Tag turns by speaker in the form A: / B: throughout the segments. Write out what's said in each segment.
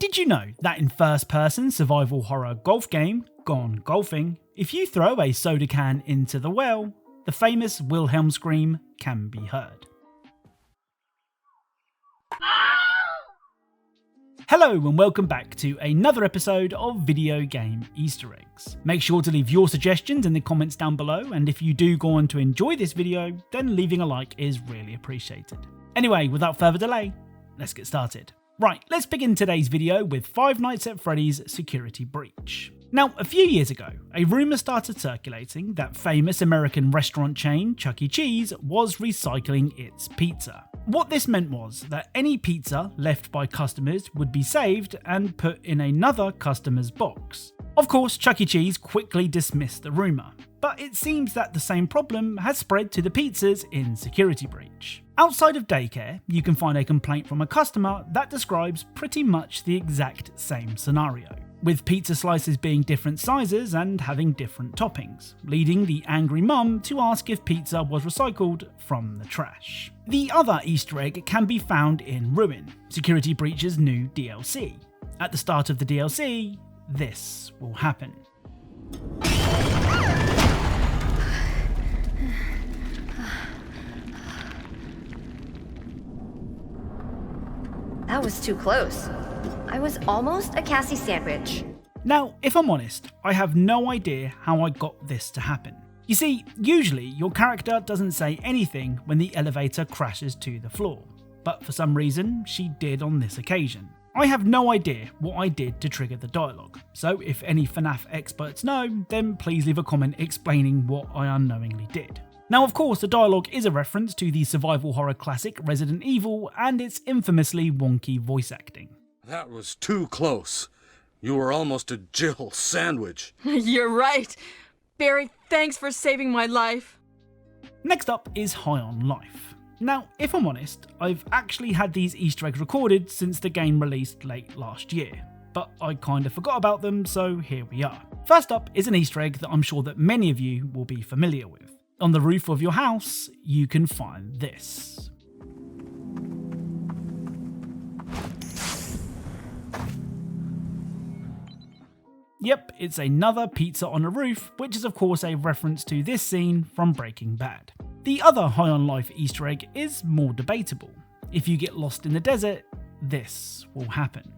A: Did you know that in first-person survival horror golf game, Gone Golfing, if you throw a soda can into the well, the famous Wilhelm scream can be heard? Hello and welcome back to another episode of Video Game Easter Eggs. Make sure to leave your suggestions in the comments down below, and if you do go on to enjoy this video, then leaving a like is really appreciated. Anyway, without further delay, let's get started. Right, let's begin today's video with Five Nights at Freddy's security breach. Now, a few years ago, a rumour started circulating that famous American restaurant chain Chuck E. Cheese was recycling its pizza. What this meant was that any pizza left by customers would be saved and put in another customer's box. Of course, Chuck E. Cheese quickly dismissed the rumour, but it seems that the same problem has spread to the pizzas in Security Breach. Outside of daycare, you can find a complaint from a customer that describes pretty much the exact same scenario, with pizza slices being different sizes and having different toppings, leading the angry mum to ask if pizza was recycled from the trash. The other Easter egg can be found in Ruin, Security Breach's new DLC. At the start of the DLC, this will happen.
B: That was too close. I was almost a Cassie sandwich.
A: Now, if I'm honest, I have no idea how I got this to happen. You see, usually your character doesn't say anything when the elevator crashes to the floor, but for some reason she did on this occasion. I have no idea what I did to trigger the dialogue, so if any FNAF experts know, then please leave a comment explaining what I unknowingly did. Now, of course, the dialogue is a reference to the survival horror classic Resident Evil and its infamously wonky voice acting.
C: That was too close. You were almost a Jill sandwich.
D: You're right. Barry, thanks for saving my life.
A: Next up is High on Life. Now, if I'm honest, I've actually had these Easter eggs recorded since the game released late last year, but I kind of forgot about them, so here we are. First up is an Easter egg that I'm sure that many of you will be familiar with. On the roof of your house, you can find this. Yep, it's another pizza on a roof, which is of course a reference to this scene from Breaking Bad. The other High on Life Easter egg is more debatable. If you get lost in the desert, this will happen.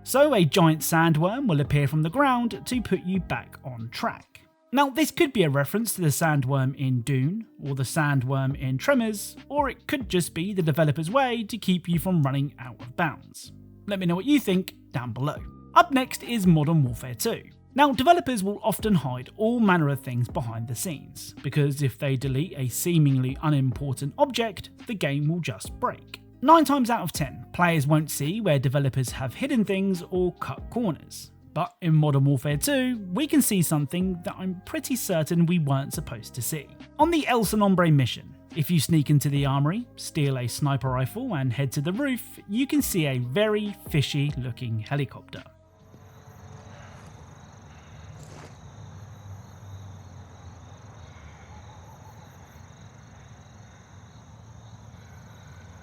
A: So a giant sandworm will appear from the ground to put you back on track. Now, this could be a reference to the sandworm in Dune, or the sandworm in Tremors, or it could just be the developer's way to keep you from running out of bounds. Let me know what you think down below. Up next is Modern Warfare 2. Now, developers will often hide all manner of things behind the scenes, because if they delete a seemingly unimportant object, the game will just break. 9 times out of 10, players won't see where developers have hidden things or cut corners. But in Modern Warfare 2, we can see something that I'm pretty certain we weren't supposed to see. On the El San Hombre mission, if you sneak into the armory, steal a sniper rifle and head to the roof, you can see a very fishy looking helicopter.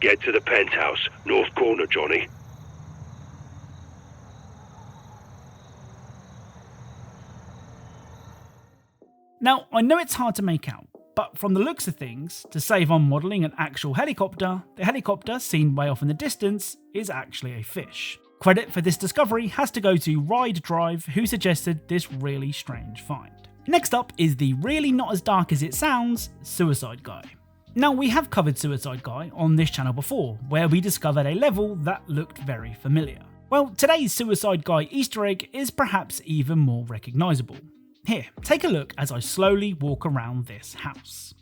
E: Get to the penthouse, north corner, Johnny.
A: Now, I know it's hard to make out, but from the looks of things, to save on modelling an actual helicopter, the helicopter seen way off in the distance is actually a fish. Credit for this discovery has to go to Ride Drive, who suggested this really strange find. Next up is the really not as dark as it sounds, Suicide Guy. Now, we have covered Suicide Guy on this channel before, where we discovered a level that looked very familiar. Well, today's Suicide Guy Easter egg is perhaps even more recognisable. Here, take a look as I slowly walk around this house.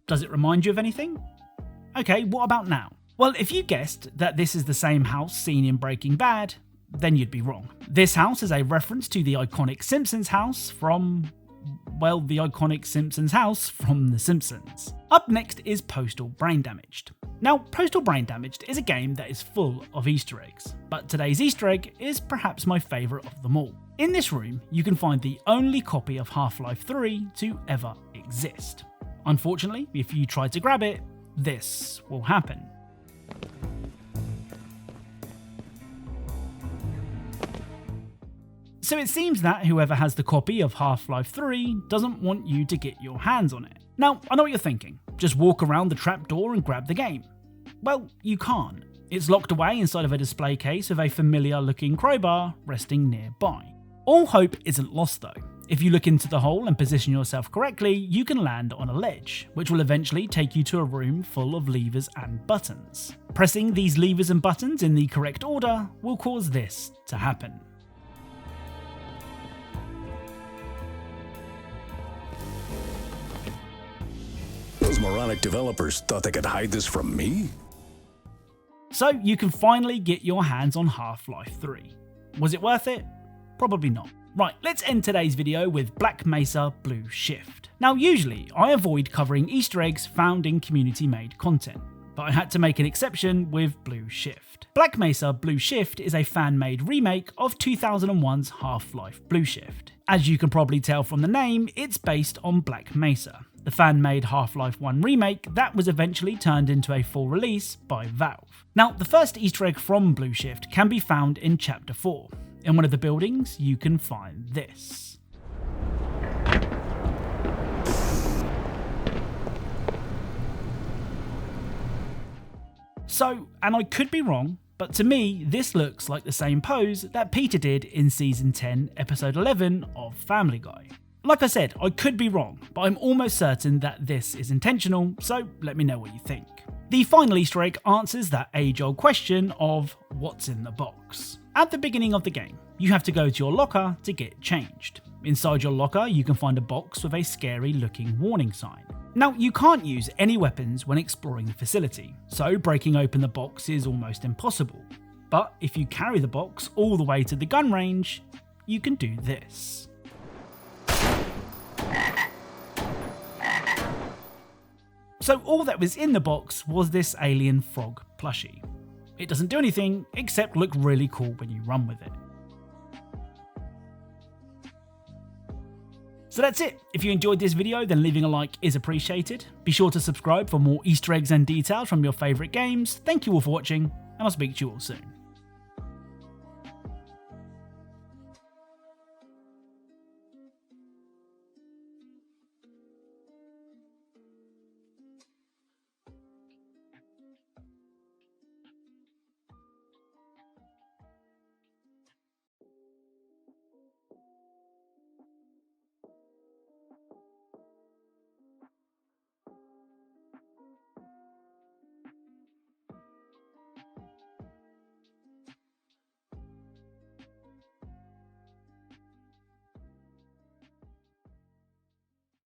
A: Does it remind you of anything? Okay, what about now? Well, if you guessed that this is the same house seen in Breaking Bad, then you'd be wrong. This house is a reference to the iconic Simpsons house from, well, the iconic Simpsons house from The Simpsons. Up next is Postal Brain Damaged. Now, Postal Brain Damaged is a game that is full of Easter eggs, but today's Easter egg is perhaps my favourite of them all. In this room, you can find the only copy of Half-Life 3 to ever exist. Unfortunately, if you try to grab it, this will happen. So it seems that whoever has the copy of Half-Life 3 doesn't want you to get your hands on it. Now, I know what you're thinking, just walk around the trapdoor and grab the game. Well, you can't. It's locked away inside of a display case with a familiar looking crowbar resting nearby. All hope isn't lost though. If you look into the hole and position yourself correctly, you can land on a ledge, which will eventually take you to a room full of levers and buttons. Pressing these levers and buttons in the correct order will cause this to happen.
F: Those moronic developers thought they could hide this from me?
A: So you can finally get your hands on Half-Life 3. Was it worth it? Probably not. Right, let's end today's video with Black Mesa Blue Shift. Now usually I avoid covering Easter eggs found in community-made content, but I had to make an exception with Blue Shift. Black Mesa Blue Shift is a fan-made remake of 2001's Half-Life Blue Shift. As you can probably tell from the name, it's based on Black Mesa, the fan-made Half-Life 1 remake that was eventually turned into a full release by Valve. Now, the first Easter egg from Blue Shift can be found in Chapter 4. In one of the buildings, you can find this. So, and I could be wrong, but to me, this looks like the same pose that Peter did in Season 10, Episode 11 of Family Guy. Like I said, I could be wrong, but I'm almost certain that this is intentional, so let me know what you think. The final Easter egg answers that age-old question of what's in the box. At the beginning of the game, you have to go to your locker to get changed. Inside your locker, you can find a box with a scary looking warning sign. Now, you can't use any weapons when exploring the facility, so breaking open the box is almost impossible. But if you carry the box all the way to the gun range, you can do this. So all that was in the box was this alien frog plushie. It doesn't do anything except look really cool when you run with it. So that's it. If you enjoyed this video, then leaving a like is appreciated. Be sure to subscribe for more Easter eggs and details from your favourite games. Thank you all for watching, and I'll speak to you all soon.